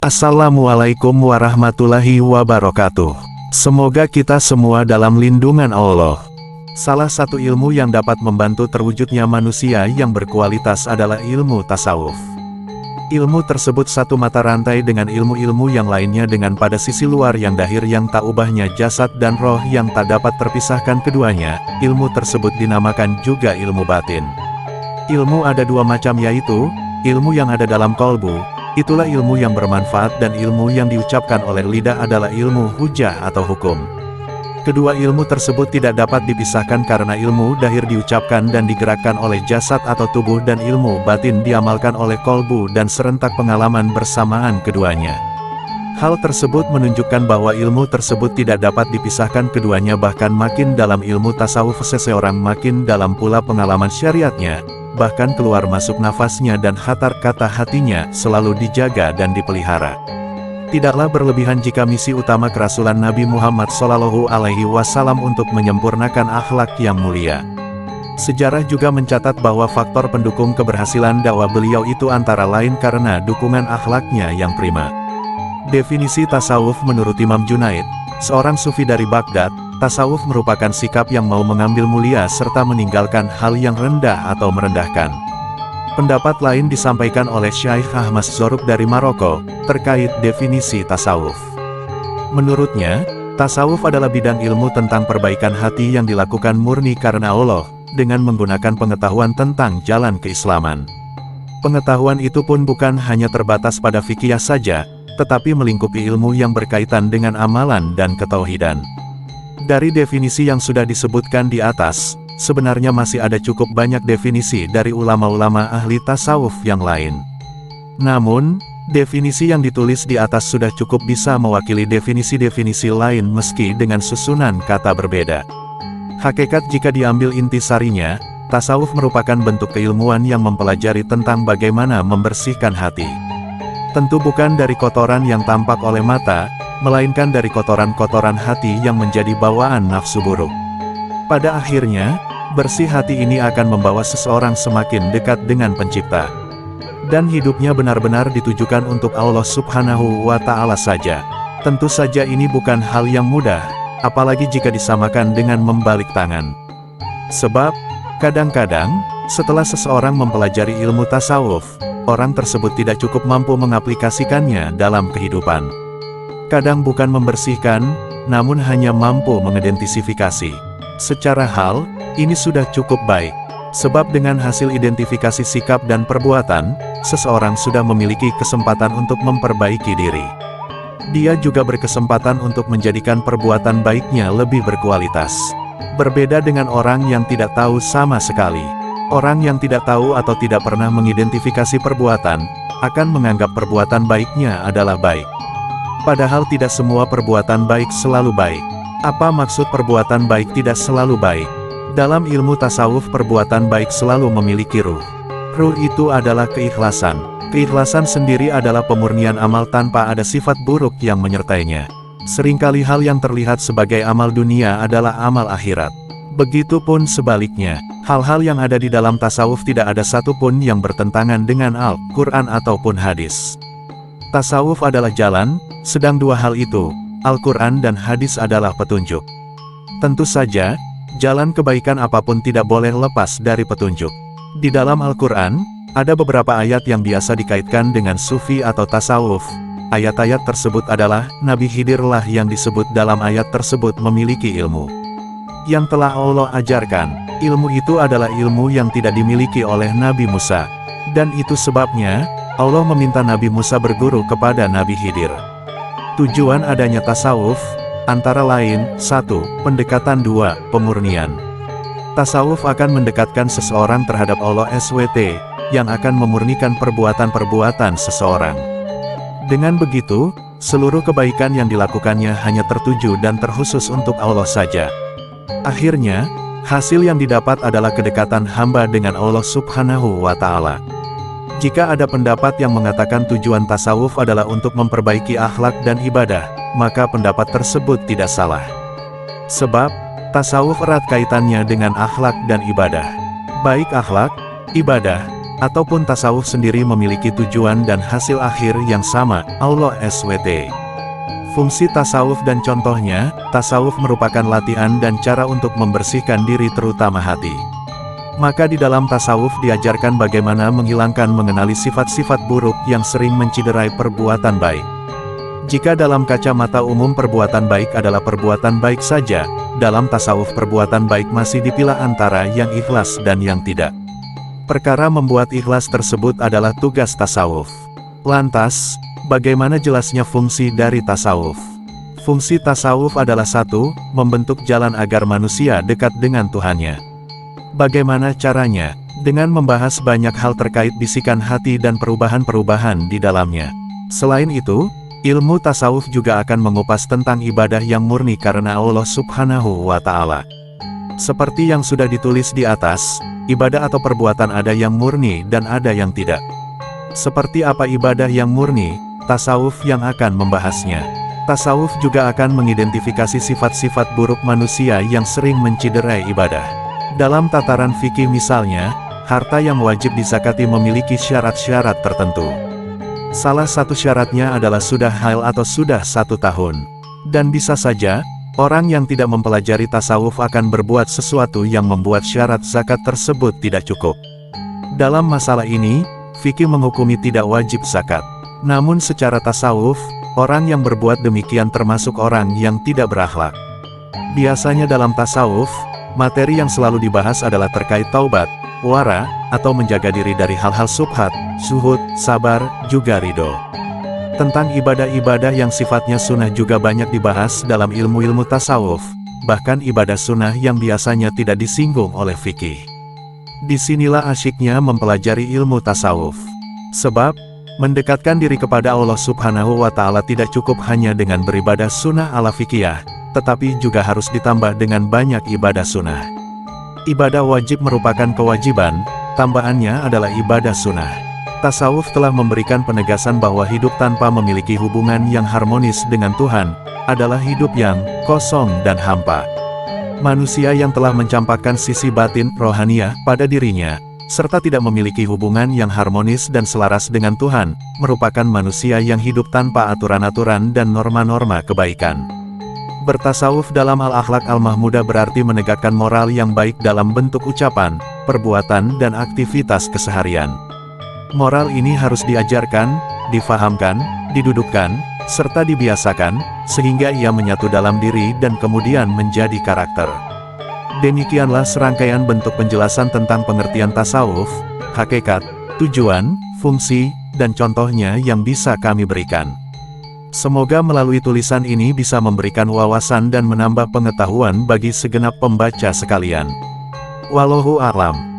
Assalamualaikum warahmatullahi wabarakatuh. Semoga kita semua dalam lindungan Allah. Salah satu ilmu yang dapat membantu terwujudnya manusia yang berkualitas adalah ilmu tasawuf. Ilmu tersebut satu mata rantai dengan ilmu-ilmu yang lainnya dengan pada sisi luar yang dahir yang tak ubahnya jasad dan roh yang tak dapat terpisahkan keduanya. Ilmu tersebut dinamakan juga ilmu batin. Ilmu ada dua macam, yaitu ilmu yang ada dalam kolbu, itulah ilmu yang bermanfaat, dan ilmu yang diucapkan oleh lidah adalah ilmu hujah atau hukum. Kedua ilmu tersebut tidak dapat dipisahkan karena ilmu dahir diucapkan dan digerakkan oleh jasad atau tubuh, dan ilmu batin diamalkan oleh kolbu dan serentak pengalaman bersamaan keduanya. Hal tersebut menunjukkan bahwa ilmu tersebut tidak dapat dipisahkan keduanya, bahkan makin dalam ilmu tasawuf seseorang makin dalam pula pengalaman syariatnya. Bahkan keluar masuk nafasnya dan hatar kata hatinya selalu dijaga dan dipelihara. Tidaklah berlebihan jika misi utama kerasulan Nabi Muhammad SAW untuk menyempurnakan akhlak yang mulia. Sejarah juga mencatat bahwa faktor pendukung keberhasilan dakwah beliau itu antara lain karena dukungan akhlaknya yang prima. Definisi tasawuf menurut Imam Junaid, seorang sufi dari Baghdad, tasawuf merupakan sikap yang mau mengambil mulia serta meninggalkan hal yang rendah atau merendahkan. Pendapat lain disampaikan oleh Syekh Ahmad Zarruq dari Maroko, terkait definisi tasawuf. Menurutnya, tasawuf adalah bidang ilmu tentang perbaikan hati yang dilakukan murni karena Allah, dengan menggunakan pengetahuan tentang jalan keislaman. Pengetahuan itu pun bukan hanya terbatas pada fikih saja, tetapi melingkupi ilmu yang berkaitan dengan amalan dan ketauhidan. Dari definisi yang sudah disebutkan di atas, sebenarnya masih ada cukup banyak definisi dari ulama-ulama ahli tasawuf yang lain. Namun, definisi yang ditulis di atas sudah cukup bisa mewakili definisi-definisi lain meski dengan susunan kata berbeda. Hakikat jika diambil intisarinya, tasawuf merupakan bentuk keilmuan yang mempelajari tentang bagaimana membersihkan hati. Tentu bukan dari kotoran yang tampak oleh mata, melainkan dari kotoran-kotoran hati yang menjadi bawaan nafsu buruk. Pada akhirnya, bersih hati ini akan membawa seseorang semakin dekat dengan Pencipta. Dan hidupnya benar-benar ditujukan untuk Allah Subhanahu wa Ta'ala saja. Tentu saja ini bukan hal yang mudah, apalagi jika disamakan dengan membalik tangan. Sebab, kadang-kadang, setelah seseorang mempelajari ilmu tasawuf, orang tersebut tidak cukup mampu mengaplikasikannya dalam kehidupan. Kadang bukan membersihkan, namun hanya mampu mengidentifikasi. Secara hal, ini sudah cukup baik. Sebab dengan hasil identifikasi sikap dan perbuatan, seseorang sudah memiliki kesempatan untuk memperbaiki diri. Dia juga berkesempatan untuk menjadikan perbuatan baiknya lebih berkualitas. Berbeda dengan orang yang tidak tahu sama sekali. Orang yang tidak tahu atau tidak pernah mengidentifikasi perbuatan, akan menganggap perbuatan baiknya adalah baik. Padahal tidak semua perbuatan baik selalu baik. Apa maksud perbuatan baik tidak selalu baik? Dalam ilmu tasawuf, perbuatan baik selalu memiliki ruh. Ruh itu adalah keikhlasan. Keikhlasan sendiri adalah pemurnian amal tanpa ada sifat buruk yang menyertainya. Seringkali hal yang terlihat sebagai amal dunia adalah amal akhirat. Begitupun sebaliknya, hal-hal yang ada di dalam tasawuf tidak ada satupun yang bertentangan dengan Al-Quran ataupun hadis. Tasawuf adalah jalan, sedang dua hal itu, Al-Quran dan hadis adalah petunjuk. Tentu saja, jalan kebaikan apapun tidak boleh lepas dari petunjuk. Di dalam Al-Quran, ada beberapa ayat yang biasa dikaitkan dengan sufi atau tasawuf. Ayat-ayat tersebut adalah, Nabi Khidirlah yang disebut dalam ayat tersebut memiliki ilmu yang telah Allah ajarkan. Ilmu itu adalah ilmu yang tidak dimiliki oleh Nabi Musa. Dan itu sebabnya, Allah meminta Nabi Musa berguru kepada Nabi Khidir. Tujuan adanya tasawuf, antara lain, 1. Pendekatan, 2. Pemurnian. Tasawuf akan mendekatkan seseorang terhadap Allah SWT, yang akan memurnikan perbuatan-perbuatan seseorang. Dengan begitu, seluruh kebaikan yang dilakukannya hanya tertuju dan terkhusus untuk Allah saja. Akhirnya, hasil yang didapat adalah kedekatan hamba dengan Allah Subhanahu wa Ta'ala. Jika ada pendapat yang mengatakan tujuan tasawuf adalah untuk memperbaiki akhlak dan ibadah, maka pendapat tersebut tidak salah. Sebab, tasawuf erat kaitannya dengan akhlak dan ibadah. Baik akhlak, ibadah, Ataupun tasawuf sendiri memiliki tujuan dan hasil akhir yang sama, Allah SWT. Fungsi tasawuf dan contohnya, tasawuf merupakan latihan dan cara untuk membersihkan diri terutama hati. Maka di dalam tasawuf diajarkan bagaimana mengenali sifat-sifat buruk yang sering menciderai perbuatan baik. Jika dalam kacamata umum perbuatan baik adalah perbuatan baik saja, dalam tasawuf perbuatan baik masih dipilah antara yang ikhlas dan yang tidak. Perkara membuat ikhlas tersebut adalah tugas tasawuf. Lantas, bagaimana jelasnya fungsi dari tasawuf? Fungsi tasawuf adalah satu, membentuk jalan agar manusia dekat dengan Tuhannya. Bagaimana caranya? Dengan membahas banyak hal terkait bisikan hati dan perubahan-perubahan di dalamnya. Selain itu, ilmu tasawuf juga akan mengupas tentang ibadah yang murni karena Allah Subhanahu wa Ta'ala. Seperti yang sudah ditulis di atas, ibadah atau perbuatan ada yang murni dan ada yang tidak. Seperti apa ibadah yang murni, tasawuf yang akan membahasnya. Tasawuf juga akan mengidentifikasi sifat-sifat buruk manusia yang sering menciderai ibadah. Dalam tataran fikih misalnya, harta yang wajib dizakati memiliki syarat-syarat tertentu. Salah satu syaratnya adalah sudah hail atau sudah 1 tahun. Dan bisa saja, orang yang tidak mempelajari tasawuf akan berbuat sesuatu yang membuat syarat zakat tersebut tidak cukup. Dalam masalah ini, fikih menghukumi tidak wajib zakat. Namun secara tasawuf, orang yang berbuat demikian termasuk orang yang tidak berakhlak. Biasanya dalam tasawuf, materi yang selalu dibahas adalah terkait taubat, wara, atau menjaga diri dari hal-hal subhat, zuhud, sabar, juga ridho. Tentang ibadah-ibadah yang sifatnya sunnah juga banyak dibahas dalam ilmu-ilmu tasawuf, bahkan ibadah sunnah yang biasanya tidak disinggung oleh fikih. Disinilah asyiknya mempelajari ilmu tasawuf. Sebab, mendekatkan diri kepada Allah Subhanahu wa Ta'ala tidak cukup hanya dengan beribadah sunnah ala fikih, tetapi juga harus ditambah dengan banyak ibadah sunnah. Ibadah wajib merupakan kewajiban, tambahannya adalah ibadah sunnah. Tasawuf telah memberikan penegasan bahwa hidup tanpa memiliki hubungan yang harmonis dengan Tuhan, adalah hidup yang kosong dan hampa. Manusia yang telah mencampakkan sisi batin rohaniah pada dirinya, serta tidak memiliki hubungan yang harmonis dan selaras dengan Tuhan, merupakan manusia yang hidup tanpa aturan-aturan dan norma-norma kebaikan. Bertasawuf dalam al-akhlak al-mahmudah berarti menegakkan moral yang baik dalam bentuk ucapan, perbuatan dan aktivitas keseharian. Moral ini harus diajarkan, difahamkan, didudukkan, serta dibiasakan, sehingga ia menyatu dalam diri dan kemudian menjadi karakter. Demikianlah serangkaian bentuk penjelasan tentang pengertian tasawuf, hakikat, tujuan, fungsi, dan contohnya yang bisa kami berikan. Semoga melalui tulisan ini bisa memberikan wawasan dan menambah pengetahuan bagi segenap pembaca sekalian. Wallahu a'lam.